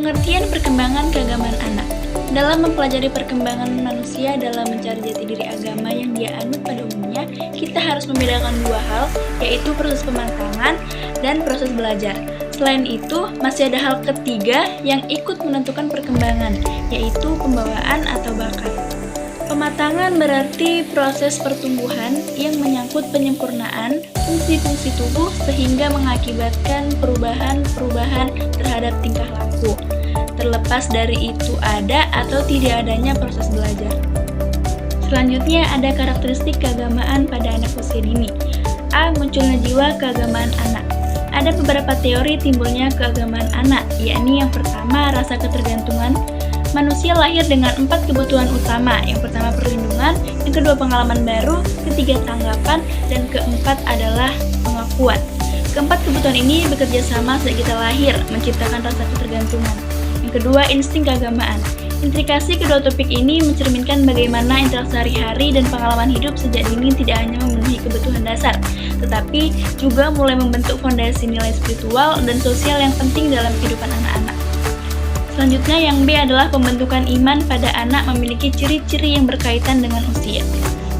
Pengertian perkembangan keagamaan anak. Dalam mempelajari perkembangan manusia dalam mencari jati diri agama yang dia anut pada umumnya, kita harus membedakan dua hal, yaitu proses pematangan dan proses belajar. Selain itu, masih ada hal ketiga yang ikut menentukan perkembangan, yaitu pembawaan atau bakat. Pematangan berarti proses pertumbuhan yang menyangkut penyempurnaan fungsi-fungsi tubuh sehingga mengakibatkan perubahan-perubahan terhadap tingkah laku. Terlepas dari itu ada atau tidak adanya proses belajar. Selanjutnya ada karakteristik keagamaan pada anak usia dini. A. Munculnya jiwa keagamaan anak. Ada beberapa teori timbulnya keagamaan anak, yakni yang pertama rasa ketergantungan. Manusia lahir dengan 4 kebutuhan utama. Yang pertama perlindungan, yang kedua pengalaman baru, ketiga tanggapan, dan keempat adalah pengakuan. Keempat kebutuhan ini bekerja sama sejak kita lahir, menciptakan rasa ketergantungan. Yang kedua, insting keagamaan. Intrikasi kedua topik ini mencerminkan bagaimana interaksi sehari-hari dan pengalaman hidup sejak dini tidak hanya memenuhi kebutuhan dasar, tetapi juga mulai membentuk fondasi nilai spiritual dan sosial yang penting dalam kehidupan anak-anak. Selanjutnya yang B adalah pembentukan iman pada anak memiliki ciri-ciri yang berkaitan dengan usia.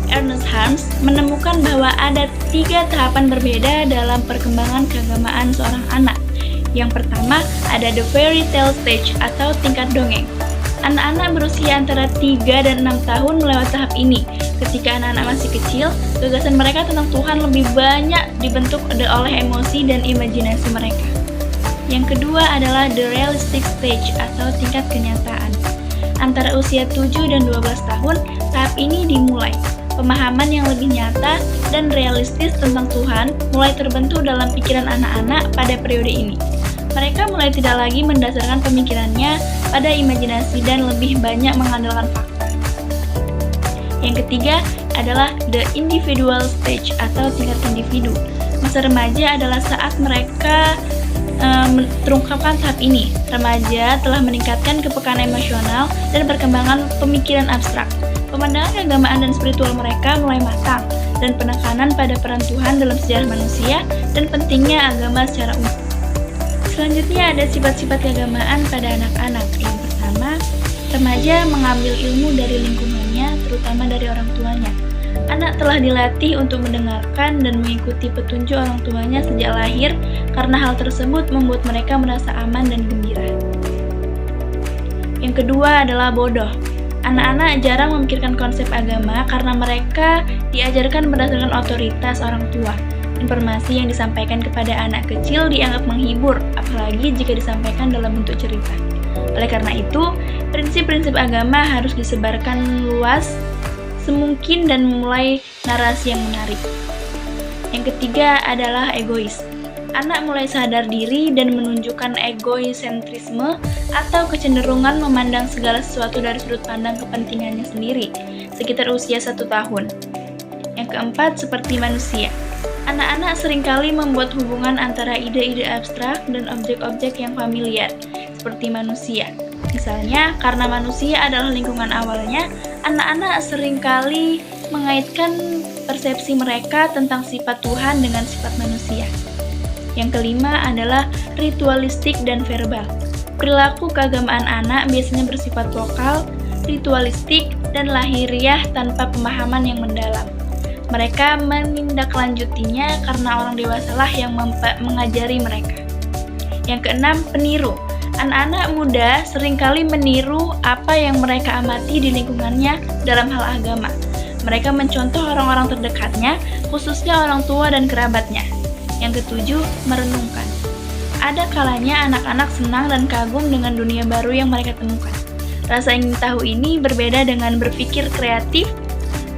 Ernest Harms menemukan bahwa ada 3 tahapan berbeda dalam perkembangan keagamaan seorang anak. Yang pertama ada the fairy tale stage atau tingkat dongeng. Anak-anak berusia antara 3 dan 6 tahun melewati tahap ini. Ketika anak-anak masih kecil, gagasan mereka tentang Tuhan lebih banyak dibentuk oleh emosi dan imajinasi mereka. Yang kedua adalah the realistic stage atau tingkat kenyataan. Antara usia 7 dan 12 tahun, tahap ini dimulai. Pemahaman yang lebih nyata dan realistis tentang Tuhan mulai terbentuk dalam pikiran anak-anak pada periode ini. Mereka mulai tidak lagi mendasarkan pemikirannya pada imajinasi dan lebih banyak mengandalkan fakta. Yang ketiga adalah the individual stage atau tingkat individu. Masa remaja adalah saat mereka terungkapkan tahap ini. Remaja telah meningkatkan kepekaan emosional dan perkembangan pemikiran abstrak. Pemandangan keagamaan dan spiritual mereka mulai matang, dan penekanan pada peran Tuhan dalam sejarah manusia dan pentingnya agama secara umum. Selanjutnya ada sifat-sifat keagamaan pada anak-anak. Yang pertama, remaja mengambil ilmu dari lingkungannya, terutama dari orang tuanya. Anak telah dilatih untuk mendengarkan dan mengikuti petunjuk orang tuanya sejak lahir, karena hal tersebut membuat mereka merasa aman dan gembira. Yang kedua adalah bodoh. Anak-anak jarang memikirkan konsep agama karena mereka diajarkan berdasarkan otoritas orang tua. Informasi yang disampaikan kepada anak kecil dianggap menghibur, apalagi jika disampaikan dalam bentuk cerita. Oleh karena itu, prinsip-prinsip agama harus disebarkan luas semungkin dan memulai narasi yang menarik. Yang ketiga adalah egois. Anak mulai sadar diri dan menunjukkan egosentrisme atau kecenderungan memandang segala sesuatu dari sudut pandang kepentingannya sendiri, sekitar usia 1 tahun. Yang keempat, seperti manusia. Anak-anak seringkali membuat hubungan antara ide-ide abstrak dan objek-objek yang familiar, seperti manusia. Misalnya, karena manusia adalah lingkungan awalnya, anak-anak seringkali mengaitkan persepsi mereka tentang sifat Tuhan dengan sifat manusia. Yang kelima adalah ritualistik dan verbal. Perilaku keagamaan anak biasanya bersifat lokal, ritualistik, dan lahiriah tanpa pemahaman yang mendalam. Mereka menindaklanjutinya karena orang dewasalah yang mengajari mereka. Yang keenam, peniru. Anak-anak muda seringkali meniru apa yang mereka amati di lingkungannya dalam hal agama. Mereka mencontoh orang-orang terdekatnya, khususnya orang tua dan kerabatnya. Yang ketujuh, merenungkan. Ada kalanya anak-anak senang dan kagum dengan dunia baru yang mereka temukan. Rasa ingin tahu ini berbeda dengan berpikir kreatif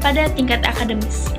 pada tingkat akademis.